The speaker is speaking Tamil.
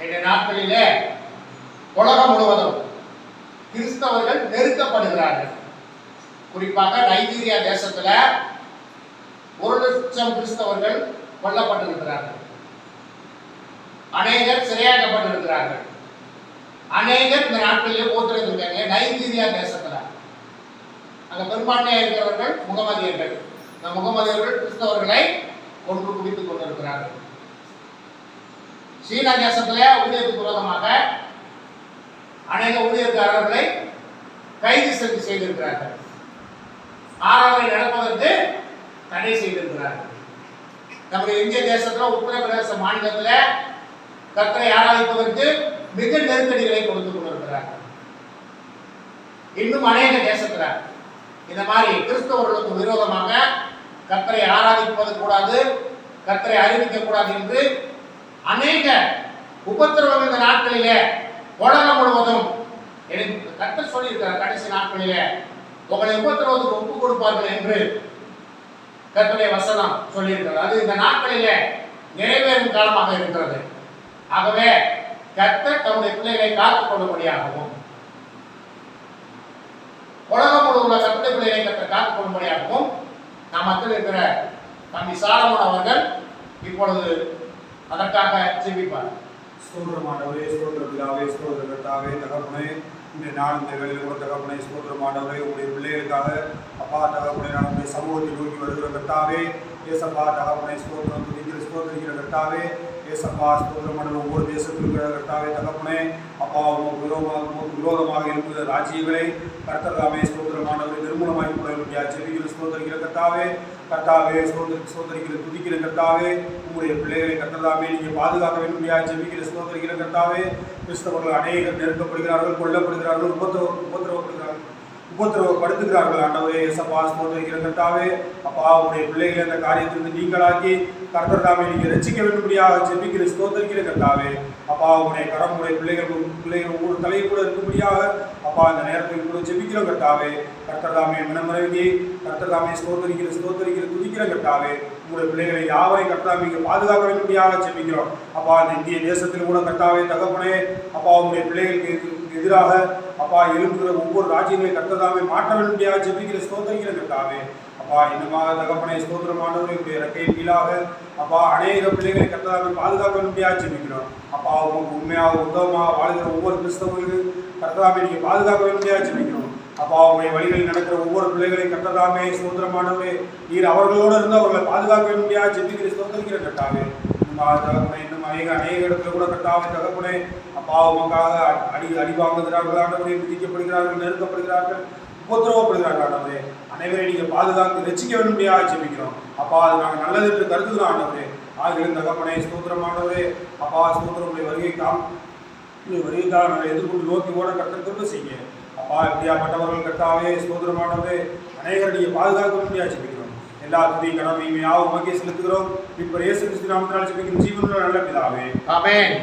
இந்த நாட்களிலே உலகம் முழுவதும் கிறிஸ்தவர்கள் நெருக்கப்படுகிறார்கள். குறிப்பாக நைஜீரியா தேசத்துல 1,00,000 கிறிஸ்தவர்கள் கொல்லப்பட்டிருக்கிறார்கள். அநேகர் சிறையாக்கப்பட்டிருக்கிறார்கள். அநேகர் இந்த நாட்களிலே போத்திருக்காங்க. நைஜீரியா தேசத்துல அங்க பெரும்பான்மையா இருக்கிறவர்கள் முகமதியர்கள். இந்த முகமதியர்கள் கிறிஸ்தவர்களை கொன்று குவித்துக் கொண்டிருக்கிறார்கள். சீனா தேசத்துல ஊழியத்துக்கு விரோதமாக அநேக ஊழியர்காரர்களை கைது செய்திருக்கிறார்கள். ஆராதனை நடப்பதற்கு தடை செய்திருக்கிறார்கள். நம்முடைய இந்திய தேசத்துல உத்தரப்பிரதேச மாநிலத்துல கர்த்தரை ஆராதிப்பதற்கு மிக நெருக்கடிகளை கொடுத்து கொண்டிருக்கிறார்கள். இன்னும் அநேக தேசத்துல இந்த மாதிரி கிறிஸ்தவர்களுக்கு விரோதமாக கர்த்தரை ஆராதிப்பது கூடாது, கர்த்தரை அறிவிக்க கூடாது என்று அநேக உபத்திரவம் இந்த நாட்களிலே உலகம் முழுவதும் கர்த்தர் சொல்லியிருக்கிறார். கடைசி நாட்களிலே உங்களை உபத்திரவத்துக்கு ஒப்பு கொடுப்பார்கள் என்று கர்த்தருடைய வசனம் சொல்லியிருக்கிறது. அது இந்த நாட்களிலே நிறைவேறும் காலமாக இருக்கிறது. ஆகவே கர்த்தர் தம்முடைய பிள்ளைகளை காத்துக் கொள்ளும்படியாகவும் உலகம் முழுவதும் உள்ள கர்த்தருடைய பிள்ளைகளை கர்த்தர் காத்துக் கொள்ளும்படியாகவும் நம் மத்தியில் இருக்கிற தம்பி சாலமோன் அவர்கள் இப்பொழுது அதற்காக ஜெபிப்பார். ஸ்தோத்திரமானவரே, ஸ்தோத்திர பிதாவே, ஸ்தோத்திர கர்த்தாவே, தகப்பனே, இந்த நாள் இந்த வேளையில் கூட தகப்பனே ஸ்தோத்திரமானவரே, உங்களுடைய பிள்ளைகளுக்காக அப்பா தகப்பனே நான் உங்களுடைய சமூகத்தை நோக்கி வருகிற கர்த்தாவே, ஏசப்பா தகப்பனே ஸ்தோத்திரம் ஸ்தோத்திரிக்கிற கர்த்தாவே, ஏசப்பா ஸ்தோத்திரமானவர் ஒவ்வொரு தேசத்தில் இருக்கிற கர்த்தாவே தகப்பனே, அப்பா உங்களுக்கு விரோதமாக இருக்கிற ராஜ்யங்களை கர்த்தர் தாமே ஸ்தோத்திரமானவரை நிர்மூலமாகி கொள்ள ஜெபிக்கிற ஸ்தோத்திரிக்கிற கர்த்தாவே, கர்த்தாவே ஸ்தோத்திரிக்கிற துதிக்கிற கர்த்தாவே, உங்களுடைய பிள்ளைகளை கர்த்தர் தாமே நீங்கள் பாதுகாக்க வேண்டும் ஜெபிக்கிற ஸ்தோத்திரிக்கிற கர்த்தாவே, கிறிஸ்தவர்கள் அநேகர் நெருக்கப்படுகிறார்கள், கொல்லப்படுகிறார்கள், உபத்திரவப்படுத்துகிறார்கள். ஆண்டவரே ஏசப்பா ஸ்தோத்திரிக்கிற கர்த்தாவே, அப்பா உங்களுடைய பிள்ளைகளை அந்த காரியத்திலிருந்து நீங்களாக்கி கர்த்தர் தாமே நீங்கள் ரட்சிக்க வேண்டும்படியாக ஜெபிக்கிற ஸ்தோத்திரிக்கிற கர்த்தாவே, அப்பா உங்களுடைய கரம் உங்களுடைய பிள்ளைகள் ஒவ்வொரு தலையும் கூட இருக்கும்படியாக அப்பா அந்த நேரத்தில் கூட ஜெபிக்கிற கர்த்தாவே, கர்த்தர் தாமே மனமறைவி கர்த்தர் தாமே ஸ்தோத்திரிக்கிற துதிக்கிற கர்த்தாவே, உங்களுடைய பிள்ளைகளை யாவரையும் கர்த்தாவே இங்கே பாதுகாக்க வேண்டும்படியாக ஜெபிக்கிறோம். அப்பா இந்த இந்திய தேசத்தில் கூட கர்த்தாவே தகப்பனே, அப்பா உங்களுடைய பிள்ளைகளுக்கு எதிராக அப்பா எழுப்புகிற ஒவ்வொரு ராஜ்யங்களை கர்த்ததாமே மாற்ற வேண்டியாக ஜெபிக்கிற ஸ்தோத்திரிக்கிற கர்த்தாவே, அப்பா இன்னமாக தகப்பனை ஸ்தோத்திரமானவர்களுடைய இறக்கையின் கீழாக அப்பா அநேக பிள்ளைகளை கர்த்ததாமே பாதுகாக்க வேண்டியாக ஜெபிக்கிறோம். அப்பா உங்களுக்கு உண்மையாக உத்தமமாக வாழ்கிற ஒவ்வொரு கிறிஸ்தவர்களுக்கு கர்த்ததாமே நீங்கள் பாதுகாக்க வேண்டியாக ஜெபிக்கிறோம். அப்பா உங்களுடைய வழிகளில் நடக்கிற ஒவ்வொரு பிள்ளைகளையும் கர்த்ததாமே ஸ்தோத்திரமானவரே நீர் அவர்களோடு இருந்து அவர்களை பாதுகாக்க வேண்டியாக ஜெபிக்கிற ஸ்தோத்திரிக்கிற கர்த்தாவே, தகப்பனை இன்னும் அநேக இடத்துல கூட கர்த்தாவே தகப்பனே அப்பா உமக்காக அடி வாங்குகிறார்கள், ஆண்டவரே விதிக்கப்படுகிறார்கள், நெருக்கப்படுகிறார்கள், உபத்திரவப்படுகிறார்கள். ஆண்டவரே அனைவரை நீங்கள் பாதுகாத்து ரட்சிக்க வேண்டும்படியாக ஜெபிக்கிறோம். அப்பா அது நாங்கள் நல்லது என்று கருதுகிறோம். ஆண்டவரே ஆகிலும் தகப்பனை ஸ்தோத்திரமானவரே, அப்பா ஸ்தோத்திரமுடைய வருகைக்காக நாங்கள் எதிர்கொண்டு நோக்கி ஓட கர்த்தர் செய்யுங்க. அப்பா இப்படியாப்பட்டவர்கள் கர்த்தாவே ஸ்தோத்திரமானவரே அநேகரை நீங்கள் பாதுகாக்க வேண்டியாக ஜெபிக்கிறோம். எல்லா துதி கடமையும் யாவும் உமக்கே செலுத்துகிறோம். இப்போ இயேசு கிறிஸ்து நாமத்தினால் ஜெபிக்கும் ஜீவனுள்ள நல்ல பிதாவே, ஆமென்.